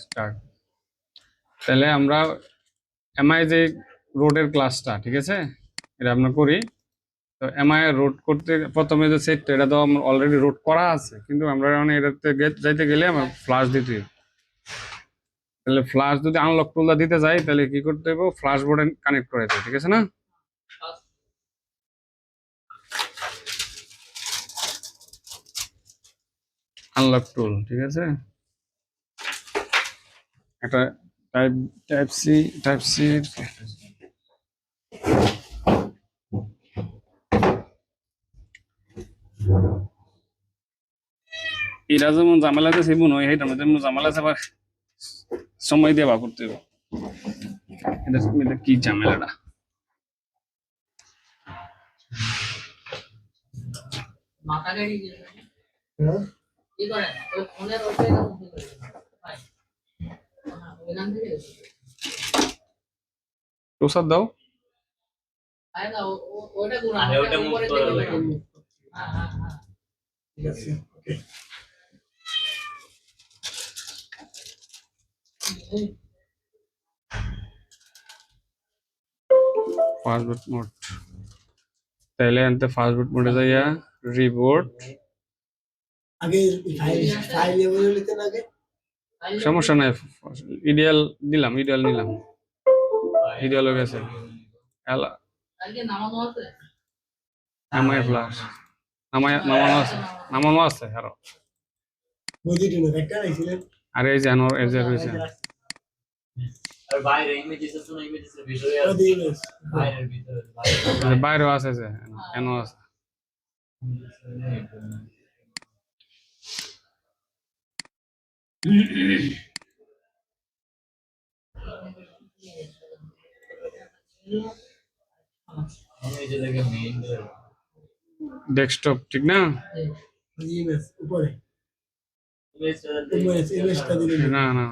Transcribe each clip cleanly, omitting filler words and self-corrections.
Start. তাহলে আমরা MI যে রোডের ক্লাসটা, ঠিক আছে, এটা আমরা করি। তো এমআই রোড করতে প্রথমে যে সেটটা, এটা তো আমার অলরেডি রোড করা আছে, কিন্তু আমরা মানে এটাতে যাইতে গেলে আমার ফ্লাশ দিতে হবে। তাহলে ফ্লাশ যদি আনলক টুলটা দিতে যাই, তাহলে কি করতে হবে, ফ্লাশ বোর্ডে কানেক্ট করে দেবে, ঠিক আছে না? আনলক টুল, ঠিক আছে, একটা টাইপ টাইপ সি এরা যেমন ঝামেলা আছে সেমন হয়, সেইটা যেমন ঝামেলা আছে আবার সময় দিয়ে বা করতে হবে। এটা কি ঝামেলাটা? প্রসাদ দাও। ফাস্টবুট মোড, তাহলে আনতে ফাস্টবুট মোডে যাইয়া রিবোট। আগে ফাইল লেভেল নিতে লাগে, সমস্যা নাই, ইডিয়াল দিলাম, ইডিয়াল নিলাম, ইডিয়াল হয়ে গেছে। এলা এমআই ফ্লাশ নামানো আছে, নামানো আছে আরো। বুঝিটি না একটা রাইছিলেন। আর এই যে আনোর এই যে রয়েছে, আর বাইরে ইমেজেস আছে না, ইমেজেসের ভিতরে ও আছে, দিবেস বাইরের ভিতরে বাইরেও আছে, যে এনো আছে। এই যে দেখে মেইন ডেস্কটপ, ঠিক না? দিবেস উপরে ইমেজটা ইমেজটা দিলে না না,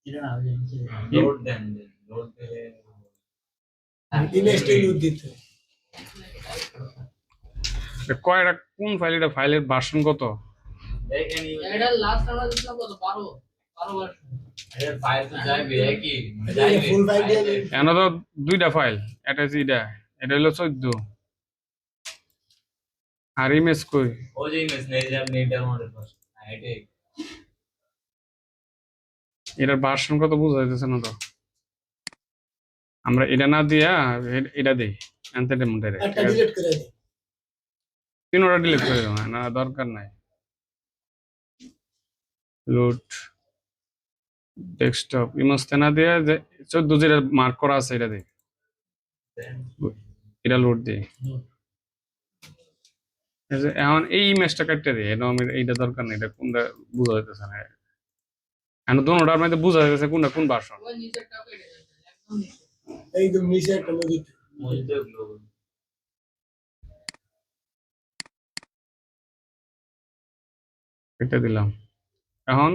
এটা না লোড দেন, লোড দিলে ইমেজটা লোড দিতে কয়টা কোন ফাইল, এটা ফাইলের ভার্সন কত? দেখেন এটা লাস্ট আমরা দিছিলাম কত 12 ভার্সন। এর ফাইল তো যাইবে কি এটা ফুল ফাইল দিয়ে এনো তো দুইটা ফাইল, এটা যে এটা হলো 14, আর ইমেজ কই? ও যে ইমেজ নেই যে আপনি এটা আমাদের পাশে এটাই এটার ভার্সন কত বোঝা যাইতেছে না তো। আমরা এটা না দিয়া এটা দিই এন্টারটেইনমেন্ট ডাইরেক্ট, একটা ডিলিট করে দে। তিনটা ডিলিট করে দেবো, না দরকার নাই। লুট ডেস্কটপ ইমেজ না দিয়া যে 14 যেটা মার্ক করা আছে এটা দিই, এটা লোড দিই। এই যে এখন এই ইমেজটা কাটতে দিই, এটা আমি এইটা দরকার নেই, এটা কোনটা বোঝা যাইতেছে না। এখন দুটোটার মধ্যে বোঝা যাইতেছে কোনটা কোন ভার্সন। ওই নিচেরটাও কেটে দেন একদম নিচে। একদম নিচে একটা মুভি মধ্যে গ্লোব এটা দিলাম। এখন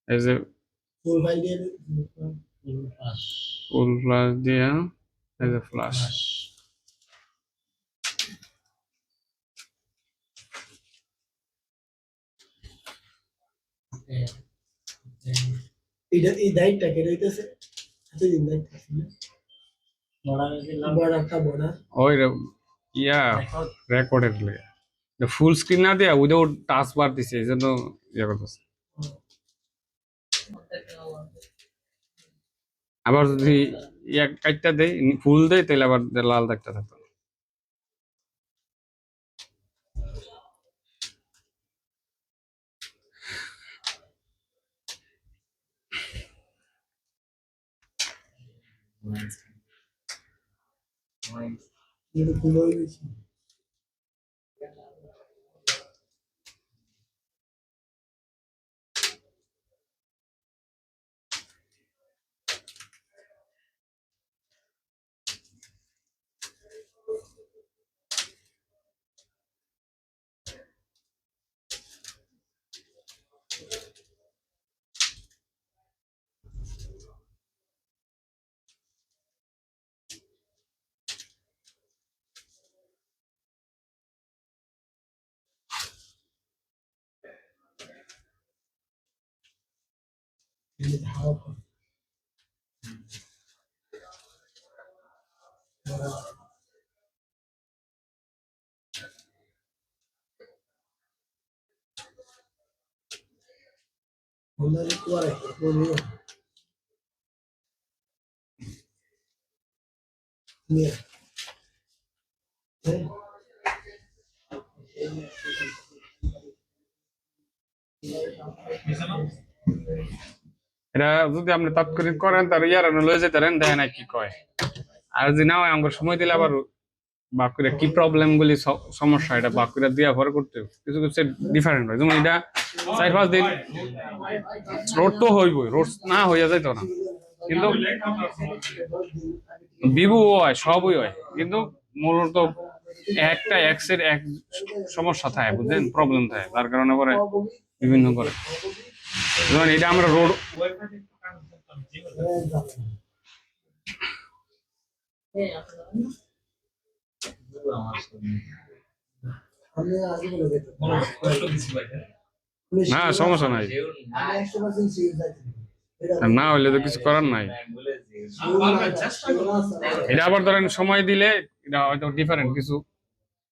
এই যে ফুল ফাইল দিয়ে পাস ফুল ফ্লাশ দিয়া, এই যে ফ্লাশ, এটা এই দাইটটা কে রইতেছে আচ্ছা দিন দাইট বড়টা বড় ওই ইয়া রেকর্ডের লাগে ফুল স্ক্রিন না দিয়া উইদাউট টাচ বার দিছে, এই জন্য ইয়া করতেছে। আবার যদি ইয়া কাটটা দেই, ফুল দেই, তাহলে আবার লাল দাগটা থাকতো। এটা খুলে গেছে এই ধাও বড় বন্ধ করে বন্ধ নিয়ে এটা যদি আপনি তাৎক্ষণিক করেন তাহলে ইয়ার লয়ে যেতে পারেন, দেখেন না কি কয়। আর যদি না হয় আমার সময় দিলে আবার বাকুরা কি প্রবলেম গুলি সমস্যা এটা বাকুরা দিয়া পরে করতে হবে। কিছু কিছু ডিফারেন্ট হয়, যেমন এটা 4-5 দিন রোড তো হইবই, রোড না হইয়া যাইতো না, কিন্তু বিবু হয় সবই হয়, কিন্তু মূলত একটা এক্সের এক সমস্যা থাকে, বুঝলেন, প্রবলেম থাকে, তার কারণে পরে বিভিন্ন করে। যেমন এটা আমরা রোড আমি আগে বলে দিতে না সমস্যা নাই, আমি 100% সিরিয়াস আছি না হইলে তো কিছু করার নাই। এটা আবার ধরেন সময় দিলে এটা হয়তো ডিফারেন্ট কিছু,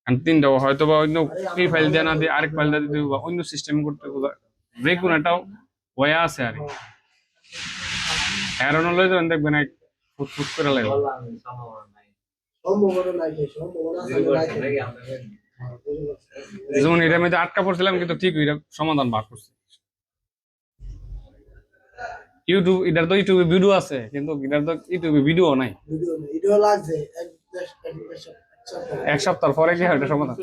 আর তিনটা হয়তো বা অন্য ফ্রি ফাইল দিয়ে না দিয়ে আরেক ফাইল দিয়ে দিতে হবে, বা অন্য সিস্টেম করতে হবে, যে কোনো একটা ওয়ে আছে আর কি। এরন লই যাবেন, দেখবেন এক ফুট করে লাগবে। সম্ভাবনা নাই সম্ভাবনা আছে যেমন এটার মধ্যে আটকা পড়ছিলাম, কিন্তু ঠিক এটা সমাধান বার করছি। ইউটিউব, এটার তো ইউটিউবে ভিডিও আছে, কিন্তু এটার তো ইউটিউবে ভিডিও নাই। ভিডিও লাগছে এক সপ্তাহ পরে কি এটা সমাধান,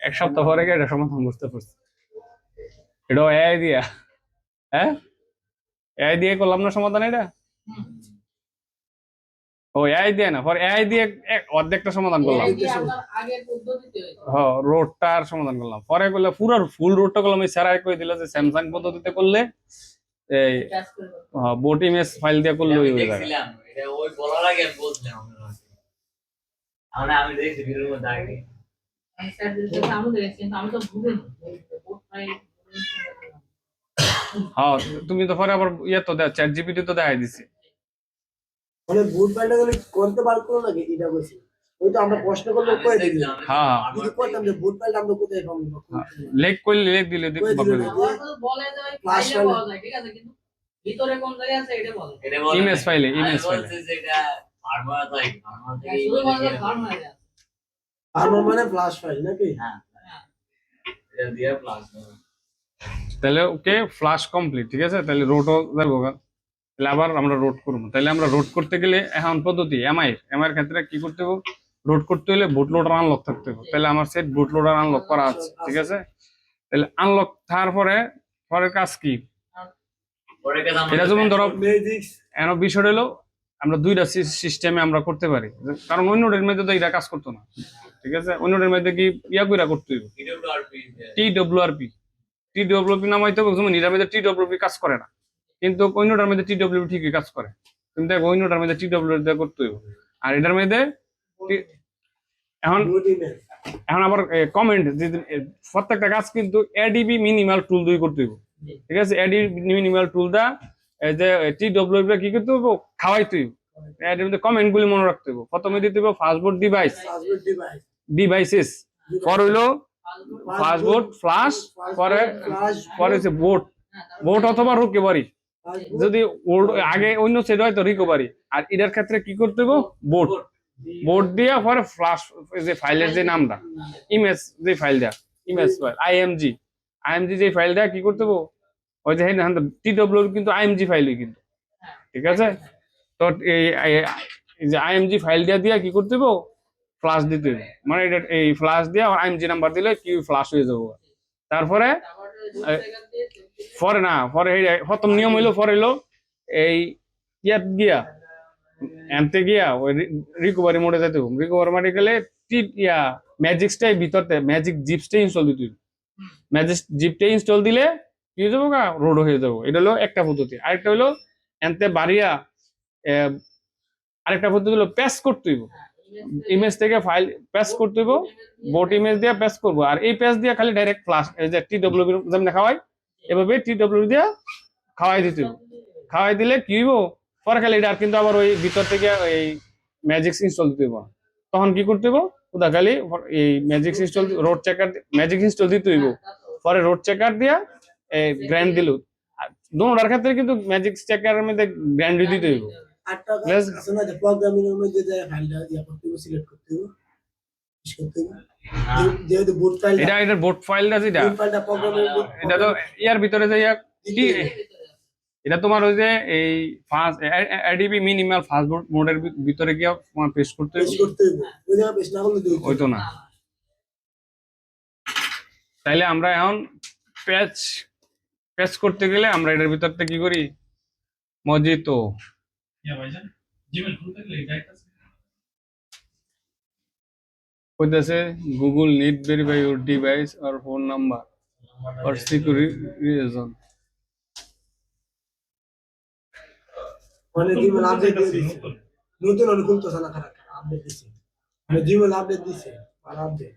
এক সপ্তাহ পরে কি এটা সমাধান বুঝতে পারছি। এটা এআই দিয়া, হ্যাঁ এআই দিয়ে করলাম না সমাধান এটা। ও এআই দিয়ে না, পরে এআই দিয়ে অর্ধেকটা সমাধান করলাম। আগের পদ্ধতিতে হ্যাঁ, রোডটার সমাধান করলাম, পরে করলে পুরো ফুল রোডটা করলাম। এই স্যারাই কই দিল যে স্যামসাং পদ্ধতিতে করলে এই বোট ইমেজ ফাইল দিয়ে করলে ওই হয়ে যাবে। এটা ওই বলার আগে আমি বলছিলাম আমি দেখছি ভিডিওর মধ্যে আগে আমাদের কিন্তু আমি তো ভুলে হ্যাঁ, তুমি তো পরে আবার ইয়ে তো চ্যাট জিপিটি তো দেখাই দিছি। মানে বুট ফাইলটা গেলে করতে পারবো না নাকি এটা বলছি, ওই তো আমরা প্রশ্ন করলে কই দিই হ্যাঁ যদি করতাম যে বুট ফাইলটা আমরা কোথায় পাবো লেখ করলে লেখ দিলে দেখতে পাবে। বলে যে ফাইলে পাওয়া যায়, ঠিক আছে, কিন্তু ভিতরে কোন জায়গায় আছে এটা বলে। ইমেজ ফাইলে, ইমেজ ফাইলে যেটা ফার্মার তাই ফার্মার থেকে শুধু বলে ফার্ম হয়ে যায়। আমার মানে ফ্ল্যাশ ফাইল নাকি হ্যাঁ এটা দিয়ে প্লাস তাহলে ওকে ফ্লাশ কমপ্লিট, ঠিক আছে। তাহলে রোডও যাবো, তাহলে আবার আমরা রোড করবো। তাহলে আমরা রোড করতে গেলে এখন পদ্ধতি এমআই এর ক্ষেত্রে কি করতে হবে, রোড করতে হলে বুট লোডার আনলক থাকতে হবে। তাহলে আমার সেট বুট লোডার আনলক করা আছে, ঠিক আছে। তাহলে আনলক থাকার পরে পরের কাজ কি, এটা যেমন ধরো এন বিষয় হলো আমরা দুইটা সিস্টেমে আমরা করতে পারি, কারণ অন্যদের মধ্যে তো এটা কাজ করতো না, ঠিক আছে। অন্যদের মধ্যে কি ইয়া কইরা করতে হইব, টিডব্লিউআরপি, টিডব্লিউপি নামাইতে হবে। যেমন এটার মধ্যে টিডব্লিউপি কাজ করে না, কিন্তু অন্যটার মধ্যে টিডব্লিউপি ঠিকই কাজ করে, কিন্তু দেখো অন্যটার মধ্যে টিডব্লিউপি দিয়ে করতে হইব। আর এটার মধ্যে এখন এখন আবার কমেন্ট, প্রত্যেকটা কাজ কিন্তু এডিবি মিনিমাল টুল দিয়ে করতে হইব, ঠিক আছে। এডিবি মিনিমাল টুল দা এই যে টিডব্লিউপি কি করতে হইব, খাওয়াইতে হইব। এর মধ্যে কমেন্ট গুলি মনে রাখতে হইব। প্রথমে দিতে হইব ফাস্টবোর্ড ডিভাইস, ডিভাইসেস, পর হইলো ফাস্টবোর্ড ফ্লাশ, পরে পরে হচ্ছে বোট, বোট অথবা রিকভারি, যদি আগে অন্য সেট হয় তো রিকভারি। আর এটার ক্ষেত্রে কি করতে হইব, বোট, বোট দিয়ে পরে ফ্লাশ, যে ফাইলের যে নামটা ইমেজ, যে ফাইল দেয়া ইমেজ ফাইল আইএমজি, আইএমজি যে ফাইল দেয়া কি করতে হইব, ওই যে টিডব্লিউ কিন্তু আইএমজি ফাইলই কিন্তু, ঠিক আছে। তো এই যে আইএমজি ফাইল দিয়া কি করতে হইব, ফ্লাশ দিতে হইব। মানে এটা এই ফ্লাশ দিয়ে আইএমজি নাম্বার দিলে কি ফ্লাশ হয়ে যাবো। তারপরে পরে না, পরে প্রথম নিয়ম হইলো, পরে হইলো এই ইয়াত গিয়া এনতে গিয়া ওই রিকভারি মোডে যেতে হবে। রিকভারি মোডে গেলে ম্যাজিকসটাই ভিতরতে ম্যাজিক জিপসটাই ইনস্টল দিতে হবে। ম্যাজিক জিপটাই ইনস্টল দিলে কি হয়ে যাবো, রোড হয়ে যাবো। এটা হলো একটা পদ্ধতি। আরেকটা হলো এনতে বাড়িয়া আরেকটা পদ্ধতি হলো প্যাস করতে হইব, ইমেজ থেকে ফাইল প্যাস করতে হইব, বোট ইমেজ দিয়ে প্যাস করবো। আর এই প্যাস দিয়ে খালি ডাইরেক্ট ফ্লাশ, এই যে টিডব্লিউ যেমন খাওয়াই, এভাবে টিডব্লিউ দিয়ে খাওয়াই দিতে হইব। খাওয়াই দিলে কি হইব পরে খালি এটা আর কিন্তু আবার ওই ভিতর থেকে এই ম্যাজিক্স ইনস্টল দিতে হইব না। তখন কি করতে হইব ওটা খালি এই magics install road checker magic install দিতে হইব পরে রোড চেকার দিয়া গ্র্যান্ড দিল দোনোটার ক্ষেত্রে কিন্তু ম্যাজিক চেকারের মধ্যে গ্র্যান্ড দিতে হইব। আটটা Let's আছে না যে প্রোগ্রামিং এর মধ্যে যে ফাইলটা ইয়া করতে হবে সিলেক্ট করতে হবে পুশ করতে হবে যেহেতু বুট ফাইলটা এটা বোর্ড ফাইলটা যেটা বুট ফাইলটা প্রোগ্রামিং এটা তো ইয়ার ভিতরে যাইয়া কি এটা তোমার ওই যে এই ফার্স্ট এডিবি মিনিমাল ফাস্ট মোডের ভিতরে গিয়ে তোমার পেস্ট করতে পেশ হইব করতে হবে ওই জায়গা পেশ না করলে দুই ওই তো না। তাইলে আমরা এখন প্যাচ প্যাচ করতে গেলে আমরা এটার ভিতর থেকে কি করি মজিতো কইতাছে Google need verify your device or phone number or security reason. মানে জিমেল আপডেট দিয়ে দিছে নতুন অনুকূল তো সানা খারাপ আপডেট দিছে মানে জিমেল আপডেট দিছে আর আপডেট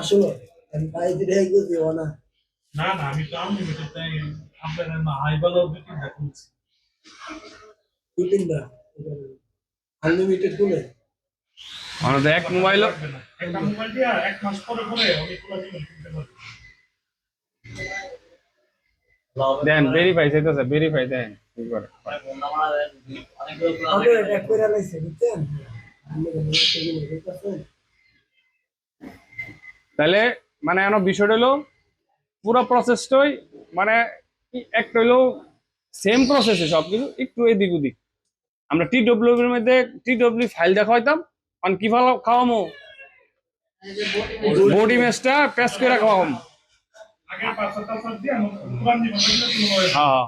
আসলে আমি পাই দিলে এগুলো দিও না না না আমি তো আনলিমিটেড তাই আপনার না হাই ভালো দুটি দেখুছি দুই তিনটা আনলিমিটেড কোনে আমাদের এক মোবাইল একটা মোবাইল দিয়ে এক মাস পরে পরে অনেকগুলো জিনিস কিনতে পারবে দেন ভেরিফাই চাইতেছে ভেরিফাই দেন কি করে ফোন নাম্বার অনেকগুলো খোলা আগে থাকে এক করে লাইছে বুঝছেন আমি বলি বুঝছেন তাহলে মানে এখন বিষয়টা হলো পুরো প্রসেসটাই মানে একটা হলো সেম প্রসেসে সব কিছু একটু এদিক ওদিক। আমরা টিডব্লিউ এর মধ্যে টিডব্লিউ ফাইল দেখা হইতাম কারণ কি ভালো খাওয়ামো বডি মেসটা প্রেস করে খাওয়াম। আগে 5-7 দিয়ে আমি পুরান জীবন দিয়ে হ্যাঁ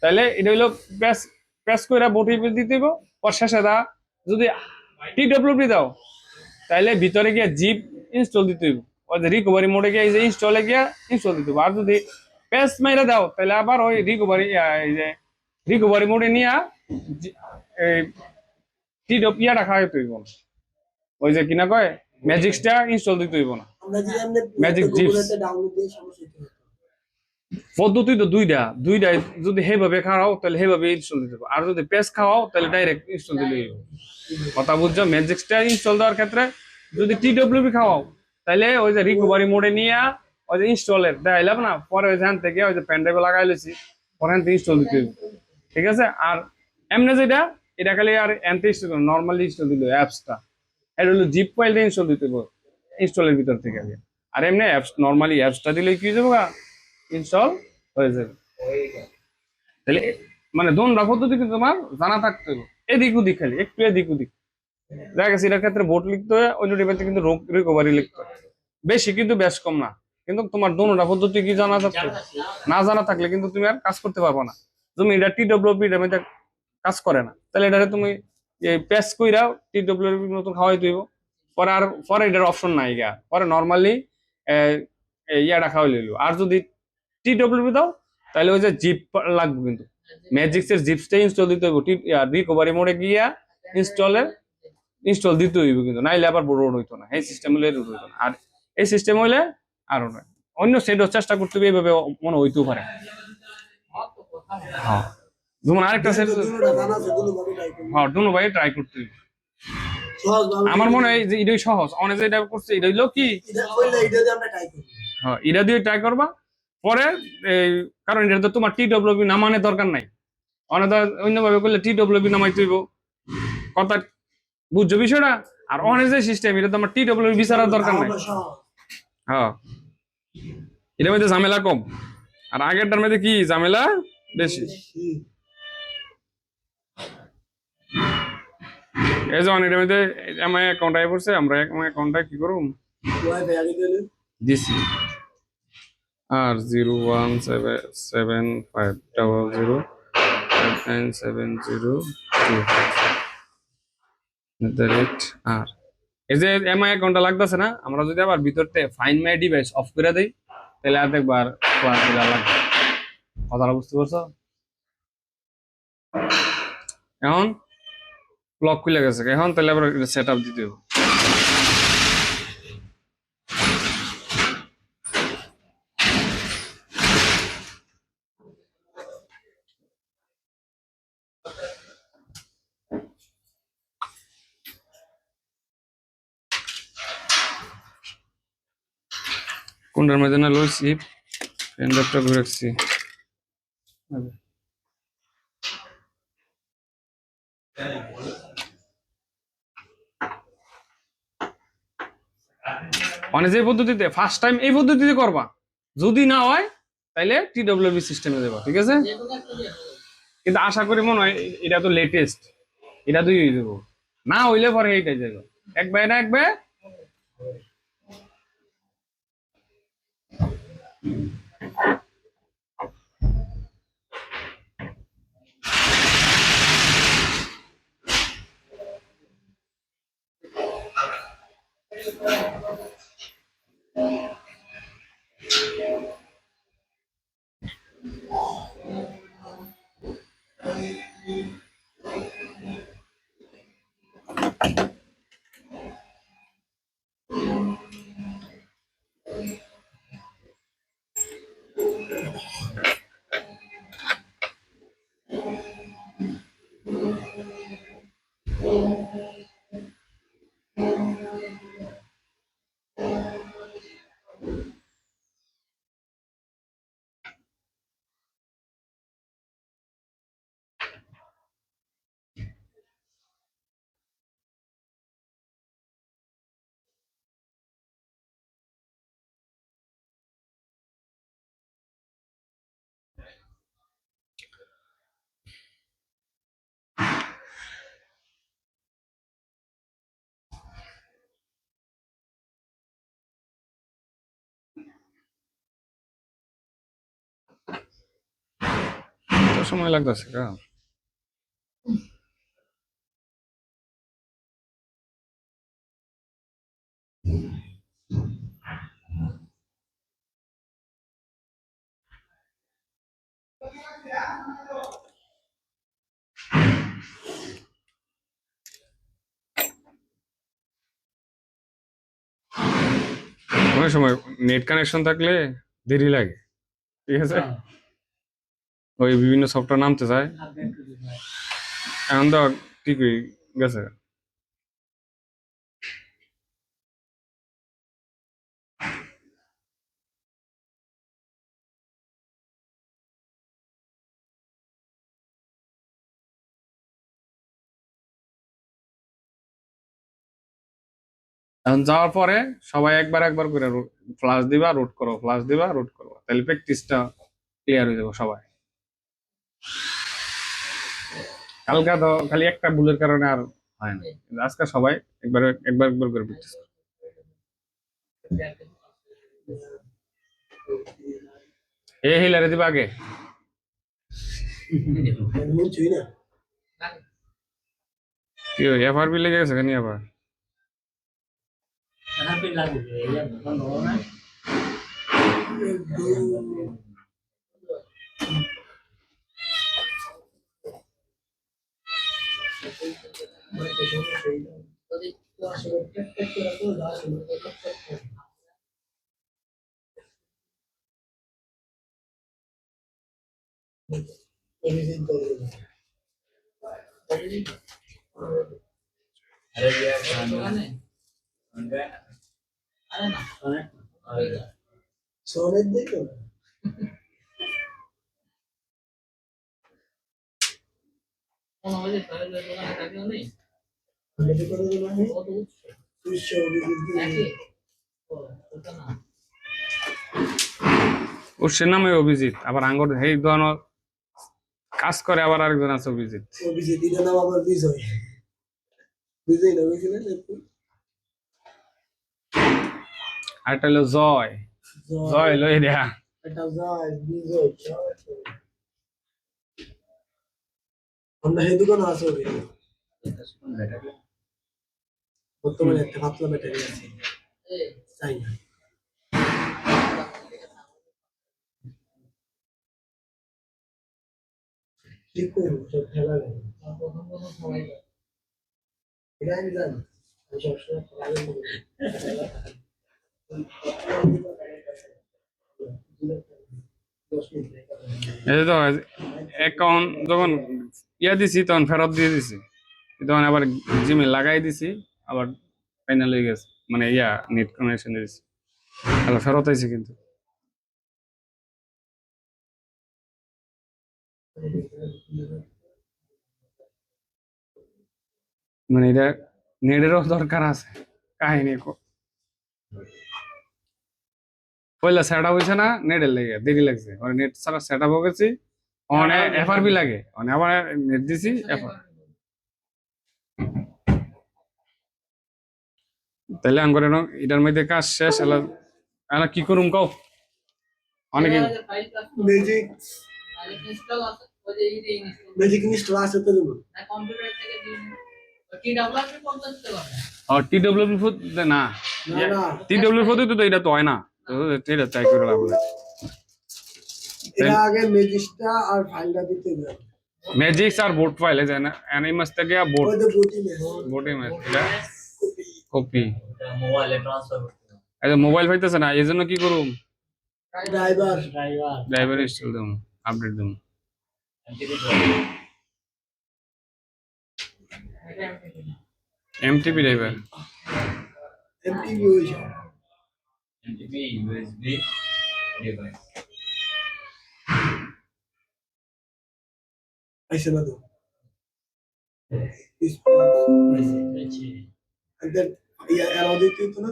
তাহলে এটা হইলো প্রেস প্রেস করে বডি দিতে হইব পর শেষে দা যদি টিডব্লিউ দাও তাহলে ভিতরে গিয়ে জিপ ইনস্টল দিতে হইব ওই যে রিকভারি মোডে গিয়ে এই যে ইনস্টলে গিয়ে ইনস্টল দিতে হবে। আর যদি পেস্ট মাইরা দাও তাহলে আবার ওই রিকভারি এই যে রিকভারি মোডে নিয়ে এই ইয়াটা খাওয়াইতে হইব না ওই যে কিনা কয় ম্যাজিক্সটা ইনস্টল দিতে হইব না। আমরা যদি আমরা Magic Jeeps। গুগলেতে ডাউনলোড দিয়ে সমস্যা হতে পদ্ধতি তো দুইটা যদি সেভাবে খাওয়াও তাহলে সেভাবে ইনস্টল দিতে হবে আর যদি পেস্ট খাওয়াও তাহলে ডাইরেক্ট ইনস্টল দিলে হইব। কথা বুঝছো ম্যাজিক্সটা ইনস্টল দেওয়ার ক্ষেত্রে যদি টিডব্লিউবি খাওয়াও তাহলে ওই যে রিকভারি মোডে নিয়ে ওই যে ইনস্টলের দেখাইলাম না পরে ওইখান থেকে ওই যে প্যান ড্রাইভে লাগাই লেছি ওখান থেকে ইনস্টল দিতে হবে ঠিক আছে। আর এমনি যেটা এটা খালি আর এনতে ইনস্টল নর্মালি ইনস্টল দিল অ্যাপসটা এটা হলো জিপ ফাইলটা ইনস্টল দিতে হবে ইনস্টলের ভিতর থেকে আগে। আর এমনি অ্যাপস নর্মালি অ্যাপসটা দিলে কি হয়ে যাবে ইনস্টল হয়ে যাবে। তাহলে মানে দোনটা পদ্ধতি কিন্তু তোমার জানা থাকতে হবে এদিক ওদিক খালি একটু এদিক ওদিক দেখা গেছে এটার ক্ষেত্রে বোর্ড লিখতে হয় অন্য টেবিলতে কিন্তু রিকভারি লিখতে হয় বেশি কিন্তু বেশ কম না কিন্তু তোমার দোনোটা পদ্ধতি কি জানা থাকতে হবে। না জানা থাকলে কিন্তু তুমি আর কাজ করতে পারবে না। তুমি এটা টিডব্লিউপি এর মধ্যে কাজ করে না তাহলে এটারে তুমি এই পেস কইরা টিডব্লিউপি নতুন খাওয়াই দিব পরে আর পরে এটার অপশন নাই গা পরে নরমালি ইয়াটা খাওয়াই লইলো। আর যদি টিডব্লিউপি দাও তাহলে ওই যে জিপ লাগবে কিন্তু ম্যাজিক্সের জিপসটা ইনস্টল দিতে হইব রিকভারি মোডে গিয়া ইনস্টল দিতে হইব কিন্তু নাইলে আবার রোড হইতো না এই সিস্টেম হইলে রোড হইতো না। আর এই সিস্টেম হইলে আরো নয় অন্য সেটও চেষ্টা করতে হবে এইভাবে মনে হইতেও পারে। হ্যাঁ যেমন আরেকটা সেট দুটোটা জানা আছে দুটো ভাবে টাইপ করুন হ্যাঁ দুনো ভাই ট্রাই করতে হইব। সহজ ভাবে আমার মনে হয় যে এটাই সহজ অনেক যে এটা করছে এটা হইলো কি এটা কইলে এটা দিয়ে আমরা টাইপ করি হ্যাঁ এটা দিয়ে ট্রাই করবা পরে এই কারণ এটা তো তোমার টিডব্লিউপি নামানোর দরকার নাই অনেক অন্যভাবে করলে টিডব্লিউপি নামাইতে হইব কথা বুঝছো বিষয়টা। আর অনেক যে সিস্টেম এটা তো আমার টিডব্লিউপি বিচারার দরকার নাই। আমরা সহজ হ্যাঁ এটার মধ্যে ঝামেলা কম আর আগেরটার মধ্যে কি ঝামেলা বেশি। এই যেমন এটার মধ্যে আমার অ্যাকাউন্ট আই পড়ছে আমরা আমার অ্যাকাউন্টটা কি করুম ওয়াইফাই আগে গেলে দিছি আর 01775005970 আর এই যে এমআই অ্যাকাউন্টটা লাগতেছে না আমরা যদি আবার ভিতরতে ফাইন মাই ডিভাইস অফ করে দেই তাহলে আর দেখবার ক্লাস দিলা লাগবে কথাটা বুঝতে পারছো। এখন লক খুলে গেছে এখন তাহলে আবার সেট আপ দিতে হবে। কোনটার মধ্যে না লইছি পেন ড্রাইভটা করে রাখছি মানে যে পদ্ধতিতে ফার্স্ট টাইম এই পদ্ধতিতে করবা, যদি না হয় তাইলে টিডব্লিউবি সিস্টেমে দেবা, ঠিক আছে? যে কোনো একটা দিয়ে হবে। কিন্তু আশা করি মনে হয় এটা তো লেটেস্ট, এটা দুই হয়ে যাবো, না হইলে পরে এইটাই যাবে এক ভাই না এক ভাই। তো সময় লাগতেছে কা অনেক সময় নেট কানেকশন থাকলে দেরি লাগে, ঠিক আছে? ওই বিভিন্ন সফটওয়্যার নামতে চায়, এখন তো ঠিক হয়ে গেছে। এখন যাওয়ার পরে সবাই একবার একবার করে ফ্লাশ দিবা, রুট করো, ফ্লাশ দিবা, রুট করো, তাহলে প্র্যাকটিসটা ক্লিয়ার হয়ে যাবে সবাই। কালকা তো খালি একটা ভুলের কারণে আর হয় না, কিন্তু আজকে সবাই একবার একবার একবার করে প্র্যাকটিস করো। এ হিলারে দিবা আগে, বুঝছি না কি এফআরবি লেগে গেছে কেন আবার? Tapi lagu dia bukan orang. যদি Ada dia kan. দোকানে Enggak. আরে না Ada. সোনের দেখো কোনো ওই যে সাহেবের দোকানে থাকেও নেই আমাদের করে দেবো আমি কত উৎস 200 একই ও ওটা না ওর সে নামে অভিজিৎ, আবার আঙ্গর এই ধরনের কাজ করে, আবার আরেকজন আছে অভিজিৎ। অভিজিৎ এর নাম আবার বিজয় বিজয় না বুঝলেন একটু আর একটা হলো জয়, জয় লই দেয়া। এটা যায় বিজয় আমরা এই দোকানে আছে অভিজিৎ বর্তমানে একটা পাতলা ব্যাটারি আছে এই চাই না ঠিক করবো সব খেলা গেল প্রথম প্রথম সবাই যায়। এটা আমি জানি আমি সবসময় খেলা গেল এই তো অ্যাকাউন্ট যখন ইয়া দিছি তখন ফেরত দিয়ে দিছি, তখন আবার জিমেল লাগাই দিছি, আবার ফাইনাল হয়ে গেছে, মানে ইয়া নেট কানেকশন দিয়েছি। হ্যালো, ফেরত আইছে কিন্তু। মানে এটা নেটেরও দরকার আছে কাহিনী পয়লা সেট আপ হয়েছে না, নেটের লেগে দেরি লাগছে, মানে নেট ছাড়া সেট আপ হয়ে গেছি, অনেক এফআরবি লাগে, মানে আবার নেট দিছি তাহলে আঙ্গুর এটার মধ্যে কাজ শেষ এলা। এলা কি করুম কও অনেকে ফাইল কাজ ম্যাজিক ইনস্টল আছে ওই যে এই ইনস্টল ম্যাজিক ইনস্টল আছে তো দেবো না কম্পিউটার থেকে দিন টি ডব্লিউপি পর্যন্ত করতে টিডব্লিউপি ফুড না, না না টিডব্লিউ ফুড তো এটা তো হয় না, তো এটা ট্রাই করে লাভ নাই। এর আগে ম্যাজিকটা আর ফাইলটা দিতে হবে ম্যাজিক্স আর বোট ফাইল है ना, एनिमस तक गया बोट ওই তো বুঝি না बोटे में এটা কপি মোবাইলে ট্রান্সফার করতে হবে। এটা মোবাইল পাইতেছে না, এই জন্য কি করুম, ড্রাইভার ড্রাইভার ইনস্টল দেবো, আপডেট দেবো। MTP drive. MTP driver MTV হয়েছে এমটিপি ইউএসবি ডিভাইস। আইসে না তো এদের ইয়া এরাও দিতে তো না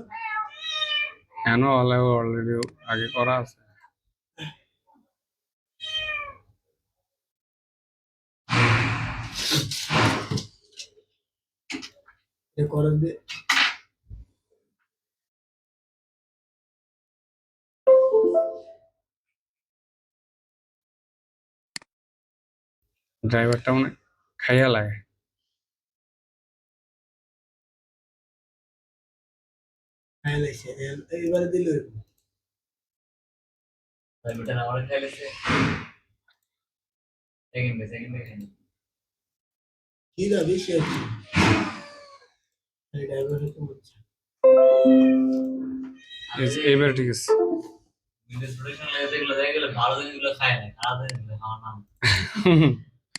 কেন অলরেডি আগে করা আছে। এ করে দে ড্রাইভারটা মানে খাইয়া লাগে। হ্যাঁ লাইছে এবারে দিলে কম্পিউটার আমার খেলেছে। সেকেন্ড সেকেন্ড কি না বেশি আছে এই ড্রাইভার তো বলছে এবার ঠিক আছে। উইন্ডোজ প্রোটেকশন লাগে যেগুলো দেখা গেলে ভালো জিনিসগুলো খায় না, খারাপ জিনিসগুলো খাওয়ার নাম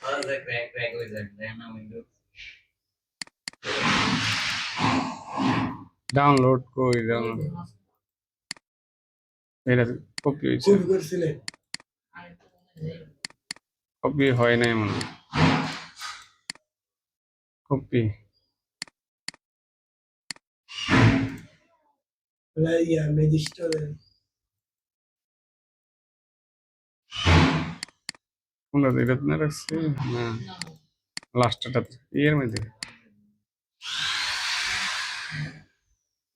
ভালো যায় ক্র্যাক ক্র্যাক হয়ে যায়, তাই না? উইন্ডোজ ডাউনলোড কই ডাউনলোড এটা কপি হয়েছে, খুব করছিলেন কপি হয় নাই মনে হয়। কপি ইয়া ম্যাজিস্টার কোনটা এটা না রাখছি না, লাস্টটা এর মধ্যে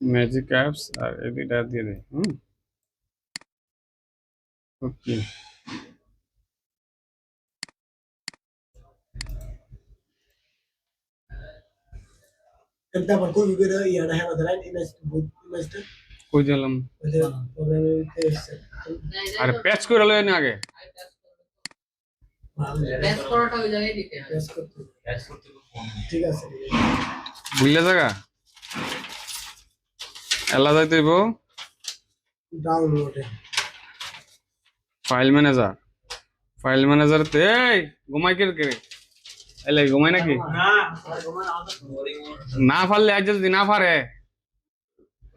ম্যাজিক অ্যাপস আর এটা দিয়ে দেয়। ওকে তারপর খুব করে ইয়াটা হ্যাঁ ধরেন ইমেজটা কই দিলাম, ওদের প্রোগ্রামে এসে আরে প্যাচ করে লয় না আগে। প্রেস করাটা ওই জায়গায় দিতে হয় প্রেস করতে ক্র্যাশ করতে খুব ফোন ঠিক আছে বুঝলে জায়গা এলা যাইতে হইব ডাউনলোডে ফাইল ম্যানেজার, ফাইল ম্যানেজার তে এই ঘুমাই কে রে এলে ঘুমাই নাকি না পারলে আজ যদি না পারে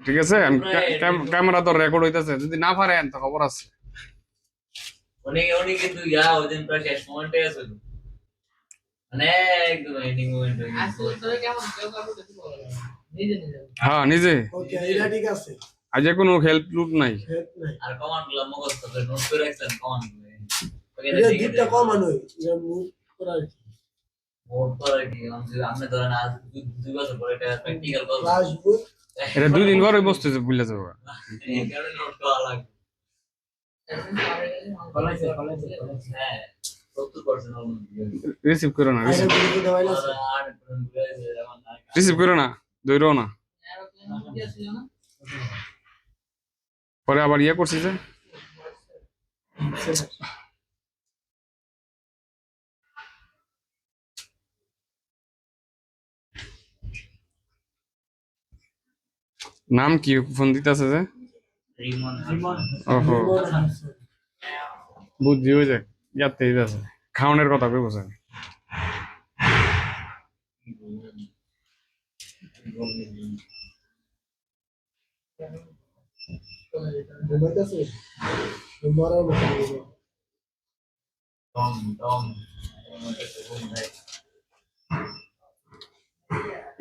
ঠিক আছে, আমি ক্যামেরা তো রেকর্ড হইতাছে, যদি না পারেন তো খবর আছে। অনেক অনেক কিন্তু ওই দিন প্রায় শেষ মোমেন্টে আছে, মানে একদম এন্ডিং মোমেন্ট হয়ে গেছে। আসলে তোরে কেমন কেউ কারো দেখতে পারবে না নিজে নিজে হ্যাঁ নিজে, ওকে এটা ঠিক আছে আজ কোনো হেল্প লুট নাই। হেল্প নাই আর কমান্ড গুলো মুখস্থ করে নোট করে রাখছেন কমান্ড গুলো এটা দিকটা কমানো এটা মুভ করার মোট করে কি আপনি ধরেন আজ 2 বছর পরে এটা প্র্যাকটিক্যাল করব, ক্লাস বুক এটা 2 দিন পরে বসতেছে বুঝলে যাবো। এই কারণে নোট করা লাগবে। হ্যাঁ 70% অলমোস্ট রিসিভ করো না, আইরা বুক দেওয়া আছে রিসিভ করো না, দৌড়ো না, ছিল না পরে আবার ইয়ে করছি যে নাম কি ফোন দিতেছে যে রিমন ওহো বুদ্ধি হয়ে যায় ইয়াতে আছে খাওয়ানোর কথা কই বসে ঘুমাইতেছে মরার মতো টম টম ঘুম দেয়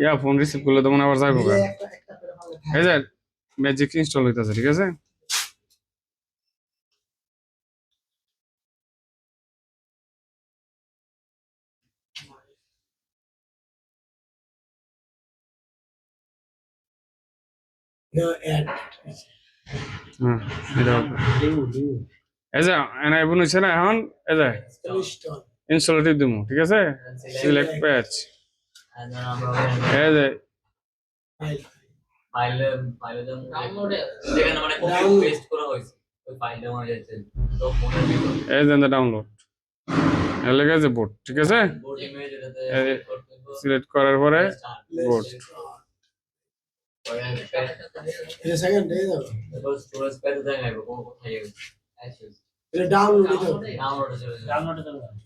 ইয়া ফোন রিসিভ করলে তো মনে হয় আবার যাইবো গা। একটা একটা করে ভালো এই যে ম্যাজিক ইনস্টল হইতাছে, ঠিক আছে? No, add. হ্যাঁ, এটা এই যে এনা এখন হইছে না, এখন এই যে Install. ইনস্টলেটিভ দিমু, ঠিক আছে? সিলেক্ট প্যাচ, and then আমরা এই যে File. ফাইলে ডাউনলোড যেখানে মানে কপি Download. পেস্ট করা হয়েছে ওই ফাইলটা মনে যাচ্ছে তো ফোনের ভিতর এই যে ডাউনলোড লেগে আছে বোর্ড, ঠিক আছে? বোর্ড ইমেজ এটাতে এই করতে হবে সিলেক্ট করার পরে বোর্ড, এটা সেকেন্ড ডে দাও তারপর স্টোরেজ পেতে দেখাবো কোথায় যাবে অ্যাক্সেস এটা ডাউনলোড দিতে ডাউনলোড চলে যাবে ডাউনলোড চলে যাবে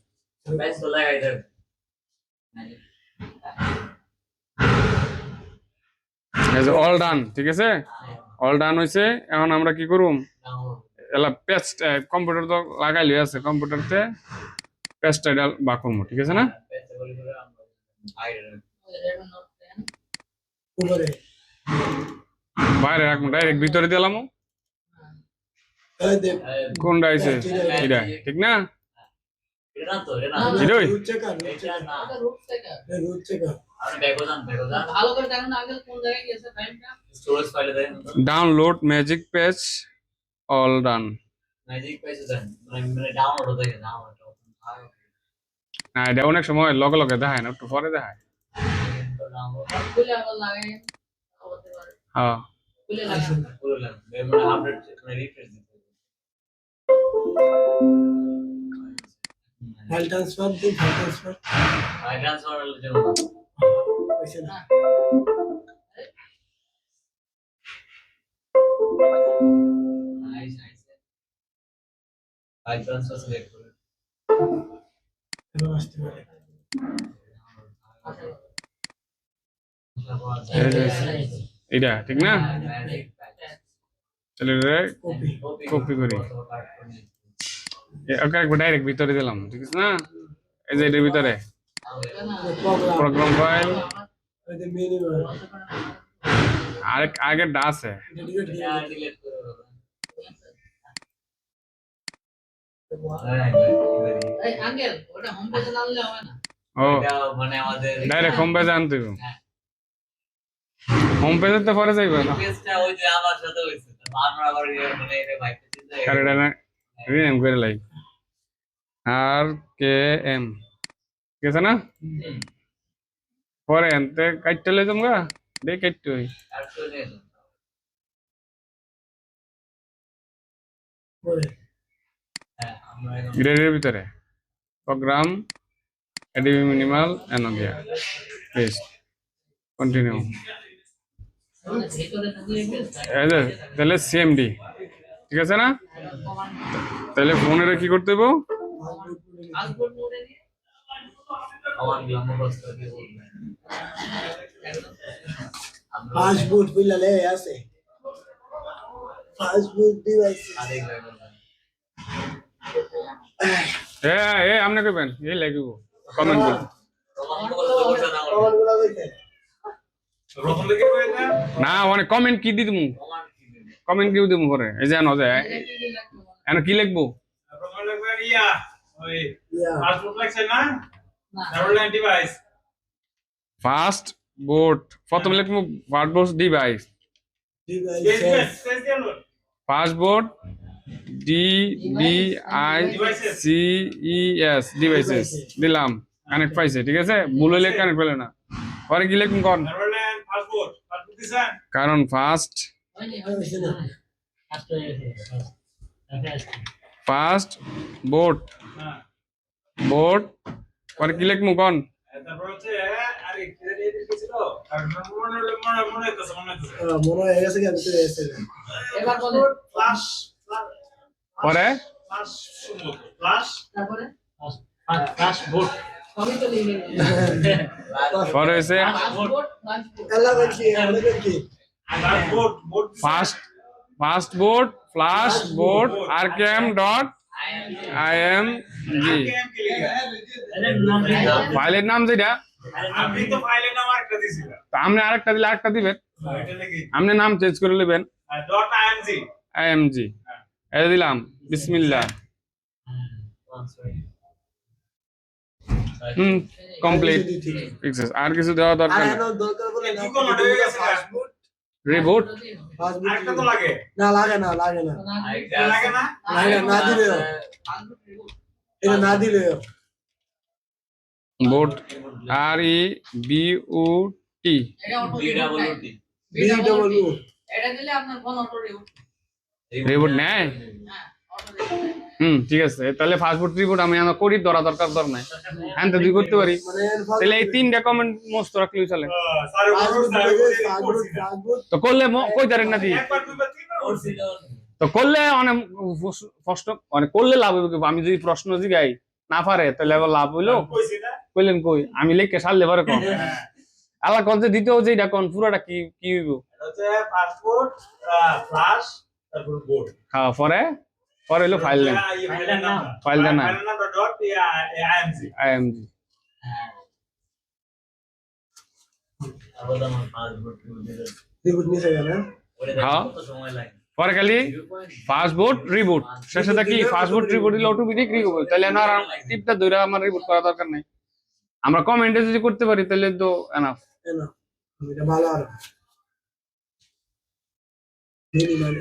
পেজ তো লাগাই দেব এই যে অল ডান, ঠিক আছে? অল ডান হইছে। এখন আমরা কি করুম, ডাউনলোড এলা পেজ কম্পিউটার তো লাগাইলি আছে, কম্পিউটারতে পেজটা বাকমু, ঠিক আছে না? পেজ বলি করে আমরা আইডিয়া উপরে বাইরে রাখবো, ডাইরেক্ট ভিতরে দিলাম। এই দে কোনটা আইছে এটা, ঠিক না? এটা তো এটা না এটাই রুট চেকার এটা না রুট থেকে রুট চেকার আপনি ব্যাকও যান ভালো করে দেখুন আগে কোন জায়গায় গেছে ফাইলটা স্টোরেজ ফাইলে দেন download magic page all done. Magic পেজে দেন মানে ডাউনলোড হতে গেছে ডাউনলোড হ্যাঁ, এটা অনেক সময় লগে লগে দেখায় না, একটু পরে দেখায়। খুলে আবার লাগাই হতে পারে হ্যাঁ, খুলে লাগাই পুরো লাগবে মানে আপডেট মানে রিফ্রেশ দিতে হবে ফাইল ট্রান্সফার দিন ফাইল ট্রান্সফার ট্রান্সফার হলে জন্য হইছে না nice nice file transfer select করুন এবার আসতে পারে এটা ঠিক না? তাহলে কপি করি, ওকে একবার ডাইরেক্ট ভিতরে দিলাম, ঠিক আছে না? এই যে এটার ভিতরে প্রোগ্রাম প্রোগ্রাম ফাইল, এই যে মেনু আরেক আগেরটা আছে। এটা ডিলিট দিয়ে ডিলিট করে এই আঙ্কেল ওটা হোম পেজে আনলে হবে না ও মানে আমাদের ডাইরেক্ট হোম পেজে আনতে হবে। হোম পেজে তো পরে যাইবে না, পেজটা ওই যে আমার সাথে হইছে আমরা আবার মানে এটা বাইকে চিন্তা কারণ এটা রিনেম করে লাই আর কে এম, ঠিক আছে না? পরে এনতে কাটতে লই তোমরা দেখ কাটতে হই আর চলে পরে হ্যাঁ আমরা এখন গ্রেডের ভিতরে প্রোগ্রাম এডিবি মিনিমাল এনগিয়া পেস্ট কন্টিনিউ। মানে ভিতরে থাকলে পেজটা এই যে তাহলে সিএমডি, ঠিক আছে না? তাহলে ফোনের কি করতে হবে? পাসপোর্ট মোডে নিয়ে আমার গ্লামো বস্তা দিয়ে বলবেন আমরা পাসপোর্ট বিলালে আছে পাসপোর্ট ডিভাইস আরেক জায়গায় এ আপনি কইবেন এই লাগিব কমেন্ট করুন। কমান্ড করতে বলছে না কমান্ডগুলো কইতে রতন লেগে কই না না মানে কমেন্ট কি দি দিমু, কমান্ড কি দিবে কমেন্ট কি দিমু করে এই যে আনো যায় কি লাগবে এন কি লিখবো? রতন লেগে ইয়া ওই ইয়া পাসপোর্ট লাগছে না না ডাবল ডিভাইস ফার্স্ট বোর্ড প্রথমে লিখবো fastboot device, device page গেল fastboot D B I C E S devices দিলাম, কানেক্ট পাইছে, ঠিক আছে? ভুল হইলে কানেক্ট পেলে না। পরে কি লিখুন কোন, ডাবল পাসপোর্ট পাসপোর্ট দিছেন কারণ ফার্স্ট হয়নি হইছে না ফার্স্ট বোর্ড হ্যাঁ বোর্ড পরে কি লিখবো কোন? তারপর হচ্ছে আরে কি জানি এদিকে ছিল আর মনে হইতেছে মনে হয়ে গেছে কি আমি তো এসে এবার বলেন ফ্লাশ পরে ফ্লাশ সম্ভবত ফ্লাশ তারপরে ফ্লাশ বোর্ড সবই তো লিখে পরে হয়েছে পাসপোর্ট পাসপোর্ট আল্লাহ বলছি আমাদের কি flash board board first fastboot flash boot RKM dot img ফাইলের নাম যেটা আপনি তো ফাইলের নাম আরেকটা দিছিলেন তো আপনি আরেকটা দিলে আরেকটা দিবেন এটা নাকি আপনি নাম চেঞ্জ করে নেবেন .img img এই দিলাম বিসমিল্লাহ কমপ্লিট ফিক্সেস আর কিছু দেওয়া আর দরকার নেই এখন দরকার বলে না কি কমান্ড হয়ে গেছে ফাস্টফুড রিবুট আরেকটা তো লাগে না লাগে না লাগে না লাগে না লাগে না দিলেও এটা না দিলেও বোট আর ই বি ও টি বি ডবল ও এটা দিলে আপনার ফোন অটো রিবুট রিবুট নেয় হ্যাঁ অটো ঠিক আছে তাহলে ফাস্টফুড রিবুট আমি আমার করি ধরা দরকার নাই হ্যাঁ তো দুই করতে পারি মানে তাহলে এই তিনটা কমেন্ট মস্ত রাখলেই চলে স্যার ফাস্টফুড তো করলে কই তারেন না দি একবার দুইবার তিনবার করছি তো করলে অনেক কষ্ট মানে করলে লাভ হইব কি? আমি যদি প্রশ্ন জিগাই না পারে তাহলে আবার লাভ হইলো কইছি না কইলেন কই আমি লিখে সারলে পারে কোন আল্লাহ কোন যে দ্বিতীয় যে এটা কোন পুরোটা কি কি হইব এটা হচ্ছে পাসপোর্ট ফ্লাশ তারপর বোর্ড হ্যাঁ পরে পরে হইলো ফাইল নেম ফাইলটা নাম ফাইলের নাম ডট img img রিবুট নিছে না হ্যাঁ পরে খালি ফাস্টবোট রিবুট শেষে কি ফাস্টবোট রিবুট দিলে অটোমেটিক রিবুট তাহলে না টিপটা ধরে আমার রিবুট করা দরকার নাই আমরা কমেন্টে যদি করতে পারি তাহলে তো এনাফ না এটা ভালো আর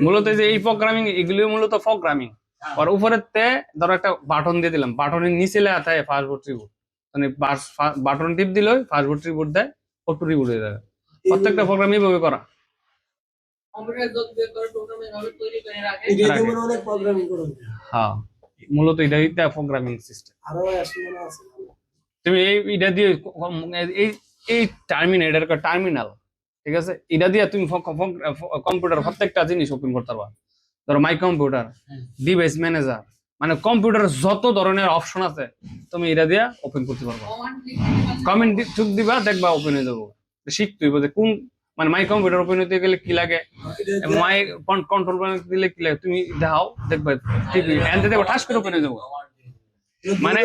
মূলত এই যে এই প্রোগ্রামিং এগুলো মূলত প্রোগ্রামিং আর উপরেতে ধরো একটা বাটন দিয়ে দিলাম বাটনের নিচে লেখা থাকে ফাস্টবোট রিবুট মানে বাটন টিপ দিলে ফাস্টবোট রিবুট দেয় অটো রিবুট হয়ে যাবে প্রত্যেকটা প্রোগ্রাম এইভাবে করা কম্পিউটার যত বের করে প্রোগ্রাম এভাবে তৈরি করে রাখে এটা যেমন অনেক প্রোগ্রামিং করুন হ্যাঁ মূলত এটাই প্রোগ্রামিং সিস্টেম আরো আসলে আছে তুমি এটা দিয়ে এই এই টার্মিনাল টার্মিনাল ঠিক আছে এটা দিয়ে তুমি কম্পিউটার প্রত্যেকটা জিনিস ওপেন করতে পারবা ধরো মাই কম্পিউটার ডিভাইস ম্যানেজার মানে কম্পিউটার যত ধরনের অপশন আছে তুমি এটা দিয়ে ওপেন করতে পারবা কমেন্ট ঠুক দিবা দেখবা ওপেন হয়ে যাবো শিখতে হইব যে কোন মানে মাই কম্পিউটার ওপেন হতে গেলে কি লাগে মাই কন্ট্রোল প্যানেল দিলে কি লাগে তুমি দেখাও দেখবা ঠিক এনতে দেখো ঠাস করে ওপেন হয়ে যাবো মানে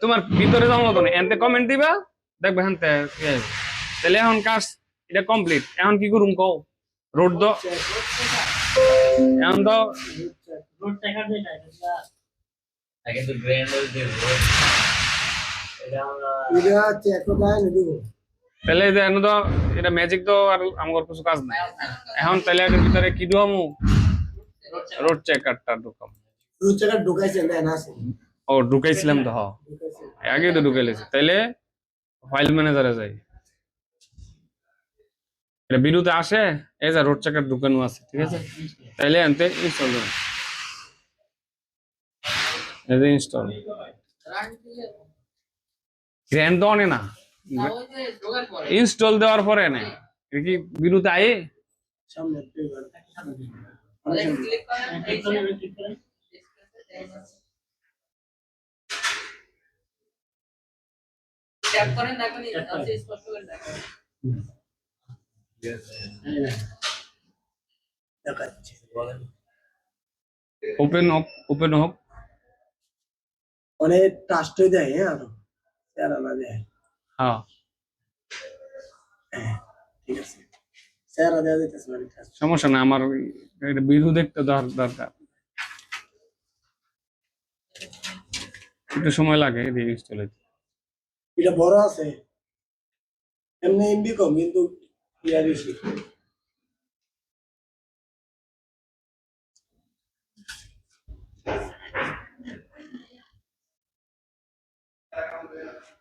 তোমার ভিতরে যাওয়ার মতো না এনতে কমেন্ট দিবা দেখবে হ্যাঁ তাহলে এখন কাজ এটা কমপ্লিট এখন কি করুম কও রোড দ এখন তো কিন্তু গ্র্যান্ড হইছে এটা আমরা এটা চেক করতে হয় না দিব তাহলে যে এখন তো এটা ম্যাজিক তো আর আমার কিছু কাজ নাই এখন তাহলে এর ভিতরে কি দিমু রোড চেকারটা ঢুকাম রুট চেকার ঢুকাইছে না আছে ও ঢুকাইছিলাম তো হ্যাঁ আগে তো ঢুকাইলেছি তাইলে ফাইল ম্যানেজারে যাই এটা বিরুতে আসে এই যে রোড চেকার ঢুকানো আছে ঠিক আছে তাইলে আনতে ইনস্টল করুন এই যে ইনস্টল রান দিলে গ্র্যান্ড তো অনে না তাও যে ঢোকার পরে ইনস্টল দেওয়ার পরে না এটা কি বিরুতে আয়ে সামনে পেপার ক্লিক করেন ক্লিক করেন ট্যাপ করেন দেখেন আছে স্পষ্ট করে দেখেন দেখাচ্ছে ওপেন হোক অনেক টাস্ট হয়ে যায় হ্যাঁ আরো স্যার না যায় হ্যাঁ ঠিক আছে স্যার দেওয়া যেতেছে মানে টাস্ট সমস্যা না আমার এটা বিরু দেখতে দরকার একটু সময় লাগে এটা ইনস্টল হতে এটা বড় আছে এমনি এমবি কম কিন্তু ইয়া বেশি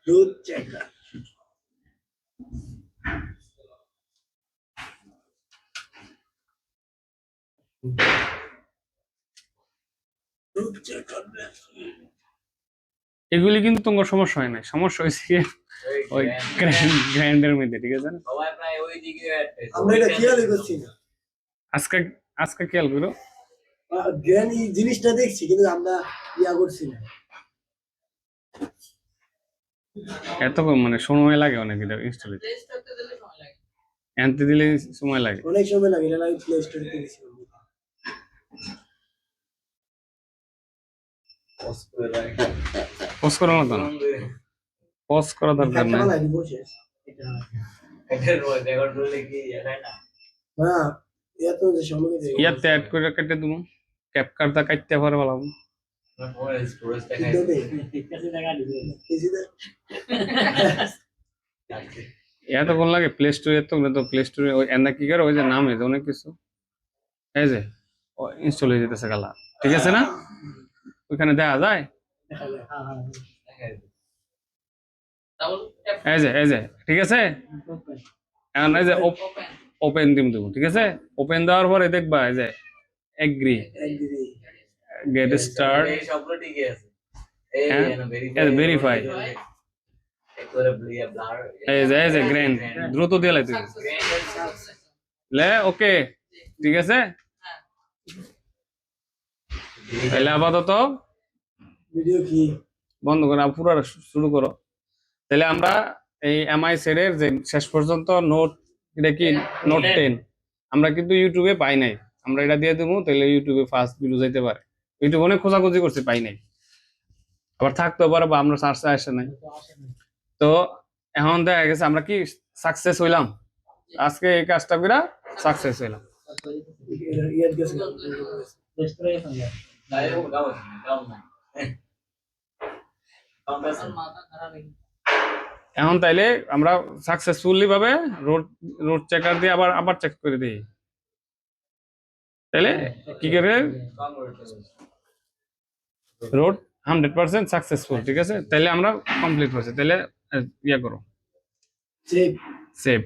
রুট চেকার রুট চেকার এগুলি কিন্তু তোমার সমস্যা হয় না সমস্যা হয়েছে কি ওই গ্রাইন্ডের মধ্যে ঠিক আছে না সবাই প্রায় ওই দিকে আমরা এটা খেয়ালই করছি না আজকে আজকে খেয়াল করো জ্ঞান এই জিনিসটা দেখছি কিন্তু আমরা ইয়া করছি না এত মানে সময় লাগে অনেক এটা ইনস্টল হতে প্লে স্টোরতে দিলে সময় লাগে আনতে দিলে সময় লাগে অনেক সময় লাগে এটা লাগে প্লে স্টোরে দেখছি পজ করা লাগবে না, পজ করা দরকার একটা নাই। বেলা দিব শেষ এটা রেকর্ড করলে কি ইয়ে হয় না? হ্যাঁ এত যে সময় দিয়ে ইয়াতে অ্যাড করে কেটে দেবো, ক্যাপকাটটা কাটতে পারে ভালো। আমার ফোনের স্টোরেজ দেখায় দেবে এসিতে এত কোন লাগে প্লে স্টোরে, এত তো প্লে স্টোরে ওই এন্না কি করে ওই যে নাম আছে অনেক কিছু, এই যে ইনস্টল হয়ে যেতেছে গালা, ঠিক আছে না? ওইখানে দেখা যায়, দেখা যায় হ্যাঁ হ্যাঁ দেখায় ডাবল ট্যাপ এই যে ঠিক আছে। এখন এই যে ওপেন ওপেন দেবো, ঠিক আছে? ওপেন দেওয়ার পরে দেখবা এই যে এগ্রি, একদিনই গেট স্টার্ট, এই সবগুলো ঠিকই আছে। এই হ্যাঁ? verify। একবারে ব্লার এই যে গ্র্যান্ড, দ্রুত দিয়ে লাইতে লে, ওকে ঠিক আছে। তাহলে আপাতত ভিডিও কি বন্ধ করো, পুরো শুরু করো। তাহলে আমরা এই এমআই সেটের যে শেষ পর্যন্ত নোট, এটা কি নোট 10 আমরা কিন্তু ইউটিউবে পাই নাই, আমরা এটা দিয়ে দেবো, তাহলে ইউটিউবে ফার্স্ট ভিডিও যাইতে পারে। ইউটিউবে অনেক খোঁজাখুঁজি করছে, পাই নাই, আবার থাকতে পারে বা আমরা সার্চে আসে নাই। তো এখন দেখা গেছে আমরা কি সাকসেস হইলাম, আজকে এই কাজটা করে সাকসেস হইলাম। ইয়ার গেছে তাই ও গাও গাও না কাউন্টার মাথা খারাপ হয়ে এখন তাইলে আমরা সাকসেসফুলি ভাবে রোড রোড চেকার দিয়ে আবার চেক করে দিই, তাহলে কি করে রোড 100% সাকসেসফুল, ঠিক আছে? তাহলে আমরা কমপ্লিট হয়েছে, তাহলে ইয়া করো, সেভ সেভ।